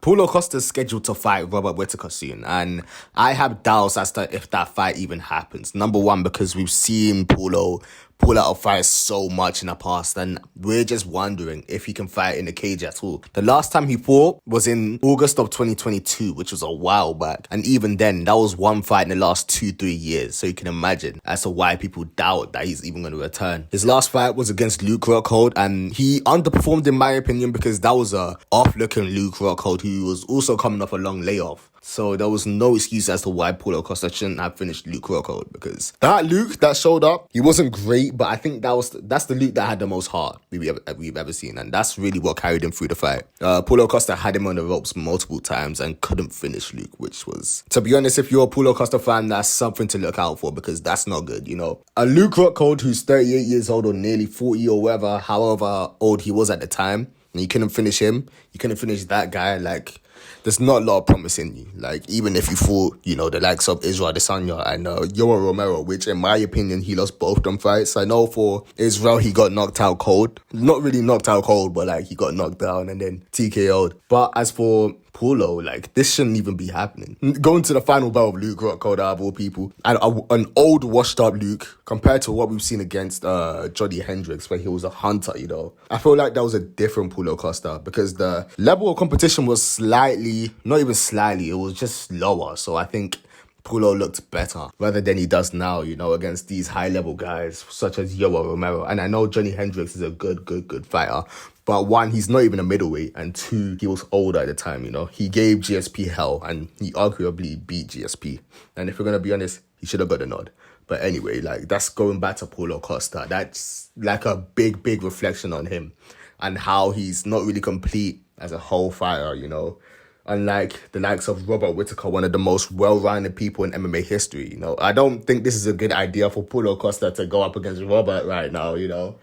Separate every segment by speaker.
Speaker 1: Paulo Costa's scheduled to fight Robert Whittaker soon, and I have doubts as to if that fight even happens. Number one, because we've seen Paulo pull out of fights so much in the past, and we're just wondering if he can fight in the cage at all. The last time he fought was in August of 2022, which was a while back, and even then, that was one fight in the last 2-3 years, so you can imagine as to why people doubt that he's even going to return. His last fight was against Luke Rockhold, and he underperformed in my opinion because that was a off-looking Luke Rockhold who was also coming off a long layoff. So there was no excuse as to why Paulo Costa shouldn't have finished Luke Rockhold, because that Luke that showed up, he wasn't great, but I think that's the Luke that had the most heart we've ever seen, and that's really what carried him through the fight. Paulo Costa had him on the ropes multiple times and couldn't finish Luke, which was, to be honest, if you're a Paulo Costa fan, that's something to look out for, because that's not good, you know. A Luke Rockhold who's 38 years old or nearly 40 or whatever, however old he was at the time, and you couldn't finish him, you couldn't finish that guy, like, there's not a lot of promise in you. Like, even if you fought, you know, the likes of Israel Adesanya and Yoel Romero, which in my opinion, he lost both them fights. I know for Israel, he got knocked out cold. Not really knocked out cold, but like he got knocked down and then TKO'd. But as for Paulo, like, this shouldn't even be happening. Going to the final battle of Luke Rockhold out of all people, and an old washed up Luke compared to what we've seen against Johnny Hendricks, where he was a hunter, you know. I feel like that was a different Paulo Costa, because the level of competition was slightly, not even slightly, it was just lower. So I think Paulo looked better rather than he does now, you know, against these high-level guys such as Yoel Romero. And I know Johnny Hendricks is a good fighter, but one, he's not even a middleweight, and two, he was older at the time, you know. He gave GSP hell, and he arguably beat GSP. And if we're going to be honest, he should have got the nod. But anyway, like, that's going back to Paulo Costa. That's like a big reflection on him and how he's not really complete as a whole fighter, you know. Unlike the likes of Robert Whittaker, one of the most well-rounded people in MMA history, you know. I don't think this is a good idea for Paulo Costa to go up against Robert right now, you know.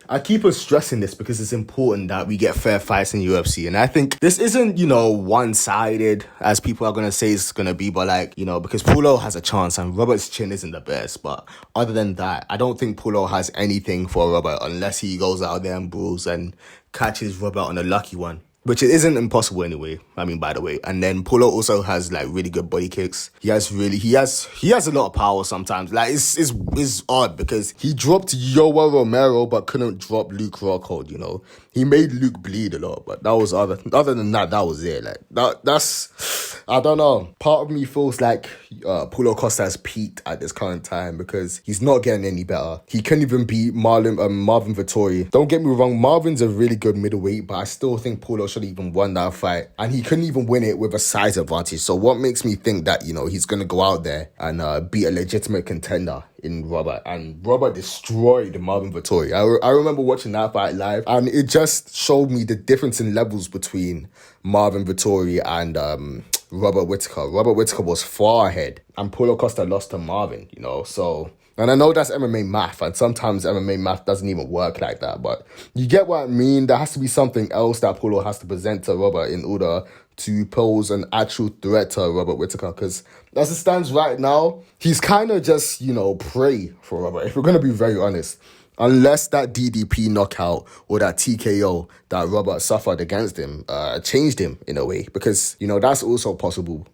Speaker 1: I keep on stressing this because it's important that we get fair fights in UFC. And I think this isn't, you know, one-sided as people are going to say it's going to be. But like, you know, because Paulo has a chance and Robert's chin isn't the best. But other than that, I don't think Paulo has anything for Robert unless he goes out there and brawls and catches Robert on a lucky one, which it isn't impossible anyway. I mean, by the way. And then Paulo also has like really good body kicks. He has a lot of power sometimes. Like, it's odd because he dropped Yoel Romero but couldn't drop Luke Rockhold, you know. He made Luke bleed a lot, but that was other than that was it. Like, that's, I don't know. Part of me feels like Paulo Costa has peaked at this current time because he's not getting any better. He couldn't even beat Marvin Vettori. Don't get me wrong, Marvin's a really good middleweight, but I still think Paulo should have even won that fight. And he couldn't even win it with a size advantage. So what makes me think that, you know, he's going to go out there and beat a legitimate contender in Robert? And Robert destroyed Marvin Vettori. I remember watching that fight live, and it just showed me the difference in levels between Marvin Vettori and Robert Whittaker. Robert Whittaker was far ahead, and Paulo Costa lost to Marvin, you know, so... And I know that's MMA math, and sometimes MMA math doesn't even work like that, but you get what I mean? There has to be something else that Paulo has to present to Robert in order to pose an actual threat to Robert Whittaker, because as it stands right now, he's kind of just, you know, prey for Robert, if we're going to be very honest. Unless that DDP knockout or that TKO that Robert suffered against him changed him in a way. Because, you know, that's also possible.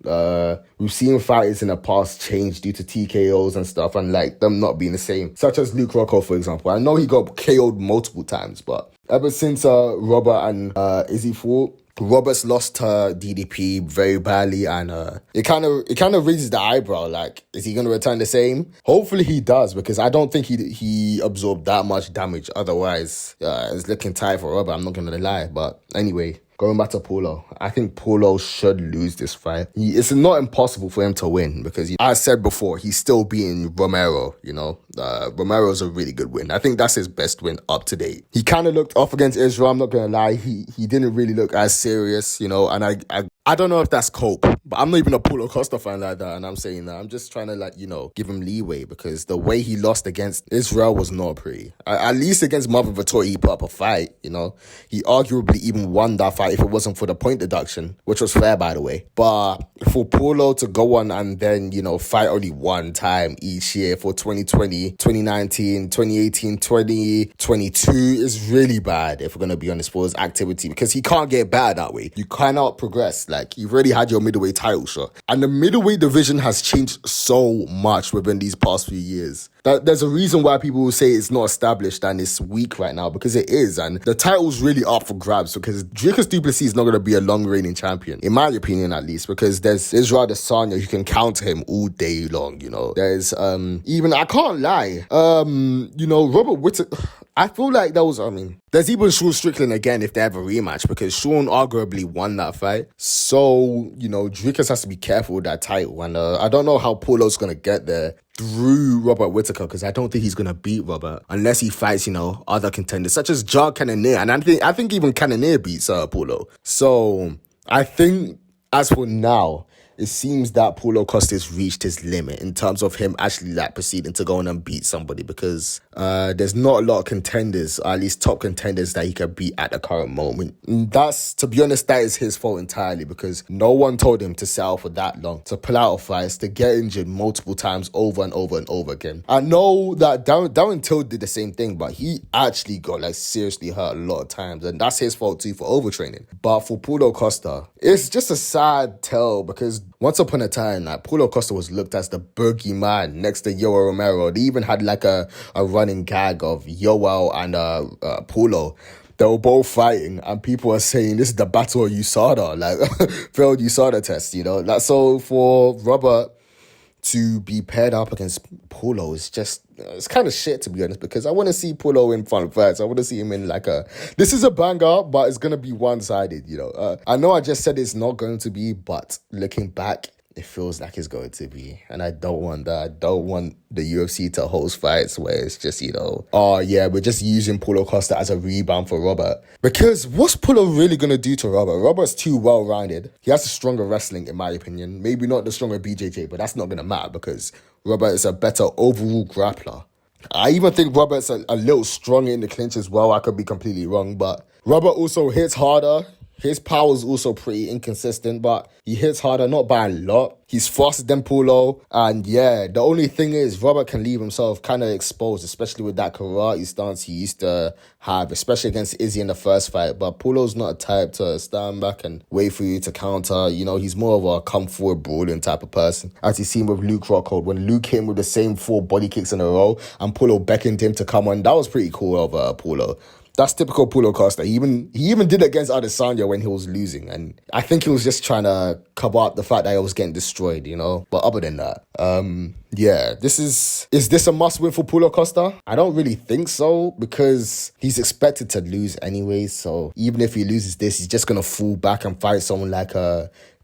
Speaker 1: We've seen fighters in the past change due to TKOs and stuff and, like, them not being the same. Such as Luke Rockhold, for example. I know he got KO'd multiple times, but ever since Robert and Izzy fought, Robert's lost to DDP very badly, and it kind of raises the eyebrow. Like, is he going to return the same? Hopefully he does, because I don't think he absorbed that much damage. Otherwise, it's looking tight for Robert, I'm not going to lie. But anyway, going back to Paulo, I think Paulo should lose this fight. It's not impossible for him to win because, as I said before, he's still beating Romero, you know. Romero's a really good win. I think that's his best win up to date. He kind of looked off against Israel, I'm not going to lie. He didn't really look as serious, you know, and I don't know if that's cope. But I'm not even a Paulo Costa fan like that, and I'm saying that. I'm just trying to, like, give him leeway because the way he lost against Israel was not pretty. At least against Mother Vittori, he put up a fight, He arguably even won that fight if it wasn't for the point deduction, which was fair, by the way. But for Paulo to go on and then, fight only one time each year for 2020, 2019, 2018, 2022 is really bad, if we're going to be honest, for his activity, because he can't get better that way. You cannot progress. Like, you've already had your middleweight title shot. And the middleweight division has changed so much within these past few years. There's a reason why people will say it's not established and it's weak right now, because it is. And the title's really up for grabs because Dricus du Plessis is not going to be a long reigning champion, in my opinion at least, because there's Israel Adesanya, you can counter him all day long, There's, even, I can't lie, Robert Whittaker, I feel like that was, there's even Sean Strickland again if they have a rematch, because Sean arguably won that fight. So, Dricus has to be careful with that title. And I don't know how Paulo's going to get there through Robert Whittaker, because I don't think he's going to beat Robert unless he fights, other contenders such as Jar Cannonier. And I think even Cannonier beats Paulo. So I think as for now, it seems that Paulo Costa's reached his limit in terms of him actually proceeding to go on and beat somebody, because there's not a lot of contenders, or at least top contenders, that he can beat at the current moment. And that's, to be honest, that is his fault entirely, because no one told him to settle for that long, to pull out of fights, to get injured multiple times over and over and over again. I know that Darren Till did the same thing, but he actually got seriously hurt a lot of times, and that's his fault too for overtraining. But for Paulo Costa, it's just a sad tale, because once upon a time, Paulo Costa was looked as the boogeyman next to Yoel Romero. They even had a running gag of Yoel and Paulo. They were both fighting, and people are saying this is the battle of USADA, failed USADA test, So for Robert to be paired up against Paulo is just, it's kind of shit, to be honest, because I want to see Paulo in fun fights. I want to see him in this is a banger, but it's going to be one-sided, I know I just said it's not going to be, but looking back, it feels like it's going to be. And I don't want that. I don't want the UFC to host fights where it's just, oh yeah, we're just using Paulo Costa as a rebound for Robert. Because what's Paulo really going to do to Robert? Robert's too well-rounded. He has a stronger wrestling, in my opinion. Maybe not the stronger BJJ, but that's not going to matter because Robert is a better overall grappler. I even think Robert's a little stronger in the clinch as well. I could be completely wrong, but Robert also hits harder. His power is also pretty inconsistent, but he hits harder, not by a lot. He's faster than Paulo. And yeah, the only thing is Robert can leave himself kind of exposed, especially with that karate stance he used to have, especially against Izzy in the first fight. But Paulo's not a type to stand back and wait for you to counter. He's more of a come forward brawling type of person. As you seen with Luke Rockhold, when Luke came with the same 4 body kicks in a row and Paulo beckoned him to come on, that was pretty cool of Paulo. That's typical Paulo Costa. He even did it against Adesanya when he was losing. And I think he was just trying to cover up the fact that he was getting destroyed, But other than that, yeah, is this a must-win for Paulo Costa? I don't really think so, because he's expected to lose anyway. So even if he loses this, he's just going to fall back and fight someone like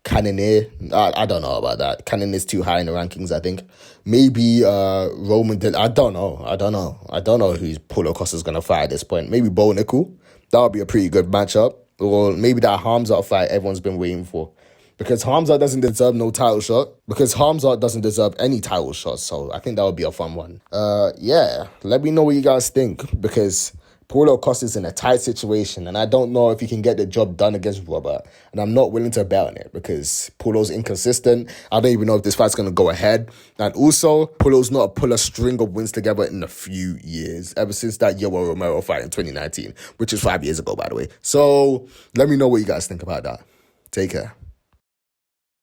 Speaker 1: Cannonier. I don't know about that. Cannon is too high in the rankings, I think. Maybe Roman I don't know. I don't know who Paulo Costa's going to fight at this point. Maybe Bo Nickel. That would be a pretty good matchup. Or maybe that Hamzat fight everyone's been waiting for. Because Hamzat doesn't deserve no title shot. Because Hamzat doesn't deserve any title shots. So I think that would be a fun one. Yeah, let me know what you guys think. Because Paulo Costa's in a tight situation, and I don't know if he can get the job done against Robert. And I'm not willing to bet on it because Paulo's inconsistent. I don't even know if this fight's going to go ahead. And also, Paulo's not pull a string of wins together in a few years, ever since that Yoel Romero fight in 2019, which is 5 years ago, by the way. So let me know what you guys think about that. Take care.